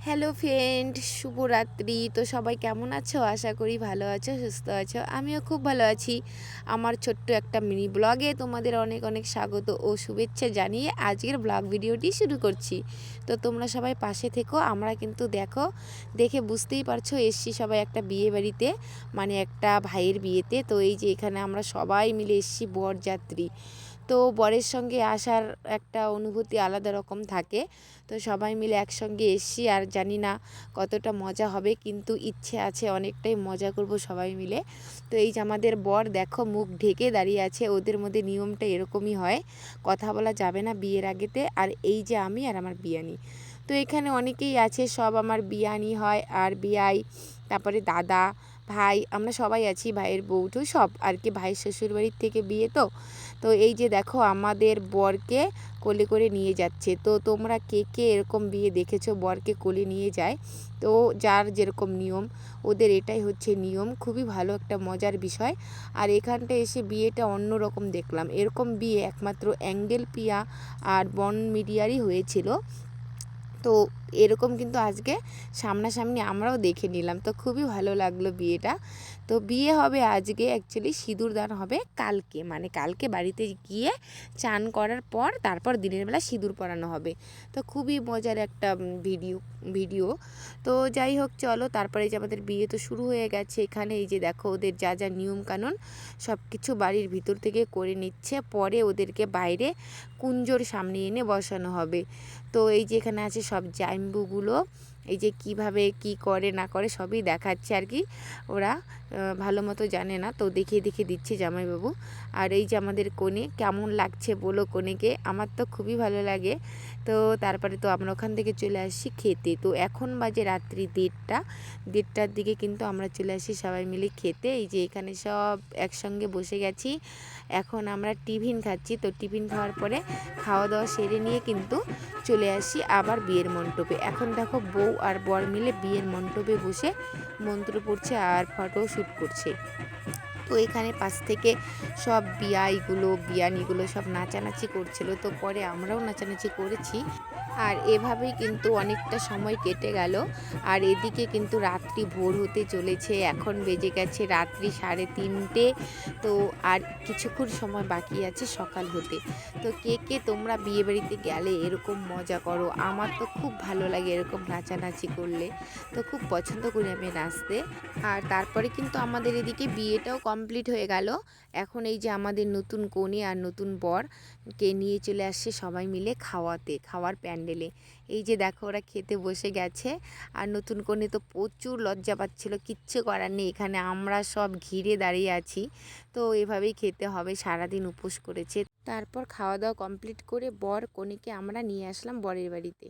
Hello friend, শুভরাত্রি। তো সবাই কেমন আছো? আশা করি ভালো আছো, সুস্থ আছো। আমিও খুব ভালো আছি। আমার ছোট্ট একটা মিনি ব্লগে তোমাদের অনেক অনেক স্বাগত ও শুভেচ্ছা জানিয়ে আজকের ব্লগ ভিডিওটি শুরু করছি। তো তোমরা সবাই পাশে থেকো। আমরা কিন্তু দেখে বুঝতেই পারছো এসছি সবাই একটা বিয়ে বাড়িতে, মানে একটা ভাইয়ের বিয়েতে। তো এই যে এখানে আমরা সবাই মিলে এসছি বরযাত্রী। তো বরের সঙ্গে আসার একটা অনুভূতি আলাদা রকম থাকে। তো সবাই মিলে একসঙ্গে এসছি, আর জানি না কতটা মজা হবে, কিন্তু ইচ্ছে আছে অনেকটাই মজা করব সবাই মিলে। তো এই যে আমাদের বর দেখো মুখ ঢেকে দাঁড়িয়ে আছে। ওদের মধ্যে নিয়মটা এরকমই হয়, কথা বলা যাবে না বিয়ের আগেতে। আর এই যে আমি আর আমার বিয়ানি, তো এখানে অনেকেই আছে, সব আমার বিয়ানি হয় আর বিয়াই, তারপরে দাদা, ভাই, আমরা সবাই আছি, ভাইয়ের বউটো সব আর কি, ভাইয়ের শ্বশুরবাড়ির থেকে বিয়ে। তো তো এই যে দেখো আমাদের বরকে কোলে করে নিয়ে যাচ্ছে। তো তোমরা কে কে এরকম বিয়ে দেখেছো বরকে কোলে নিয়ে যায়? তো যার যেরকম নিয়ম, ওদের এটাই হচ্ছে নিয়ম। খুবই ভালো একটা মজার বিষয়। আর এখানটা এসে বিয়েটা অন্য রকম দেখলাম। এরকম বিয়ে একমাত্র অ্যাঙ্গেল পিয়া আর বন মিডিয়ারই হয়েছিল। তো এরকম কিন্তু আজকে সামনাসামনি আমরাও দেখে নিলাম। তো খুবই ভালো লাগলো বিয়েটা। তো বিয়ে হবে আজকে, অ্যাকচুয়ালি সিঁদুরদান হবে কালকে, মানে কালকে বাড়িতে গিয়ে চান করার পর তারপর দিনের বেলা সিঁদুর পরানো হবে। তো খুবই মজার একটা ভিডিও। তো যাই হোক, চলো তারপরে যে আমাদের বিয়ে তো শুরু হয়ে গেছে। এখানে এই যে দেখো ওদের যা যা নিয়মকানুন সব কিছু বাড়ির ভিতর থেকে করে নিচ্ছে, পরে ওদেরকে বাইরে কুঞ্জোর সামনে এনে বসানো হবে। তো এই যে এখানে আছে সব জাইম্বুগুলো, এই যে কিভাবে কি করে না করে সবই দেখাচ্ছে আর কি। ওরা ভালো মতো জানে না, তো দেখিয়ে দেখিয়ে দিচ্ছে জামাইবাবু। আর এই যে আমাদের কনে, কেমন লাগছে বলো কনেকে? আমার তো খুবই ভালো লাগে। তো তারপরে তো আমরা ওখান থেকে চলে আসছি খেতে। তো এখন বাজে রাত্রি 1:30টার দিকে কিন্তু আমরা চলে আসি সবাই মিলে খেতে। এই যে এখানে সব একসঙ্গে বসে গেছি, এখন আমরা টিফিন খাচ্ছি। তো টিফিন খাওয়ার পরে খাওয়া দাওয়া সেরে নিয়ে কিন্তু চলে আসি আবার বিয়ের মণ্ডপে। এখন দেখো বউ আর বর মিলে বিয়ের মণ্ডপে বসে মন্ত্র পড়ছে আর ফটো শ্যুট করছে। তো এখানে পাশ থেকে সব বিয়ানিগুলো সব নাচানাচি করছিল। তো পরে আমরাও নাচানাচি করেছি। আর এভাবেই কিন্তু অনেকটা সময় কেটে গেল। আর এদিকে কিন্তু রাত্রি ভোর হতে চলেছে, এখন বেজে গেছে রাত্রি 3:30। তো আর কিছুক্ষণ সময় বাকি আছে সকাল হতে। তো কে কে তোমরা বিয়েবাড়িতে গেলে এরকম মজা করো? আমার তো খুব ভালো লাগে এরকম নাচানাচি করলে, তো খুব পছন্দ করি আমি নাচতে। আর তারপরে কিন্তু আমাদের এদিকে বিয়েটাও কমপ্লিট হয়ে গেল। এখন এই যে আমাদের নতুন কনে আর নতুন বরকে নিয়ে চলে আসছে সবাই মিলে খাওয়ার প্যান্ডেলে। এই যে দেখো ওরা খেতে বসে গেছে। আর নতুন কনে তো প্রচুর লজ্জা পাচ্ছিল, কিচ্ছু করার নেই, এখানে আমরা সব ঘিরে দাঁড়িয়ে আছি। তো এভাবেই খেতে হবে, সারাদিন উপোস করেছে। তারপর খাওয়া দাওয়া কমপ্লিট করে বর কনেকে আমরা নিয়ে আসলাম বরের বাড়িতে।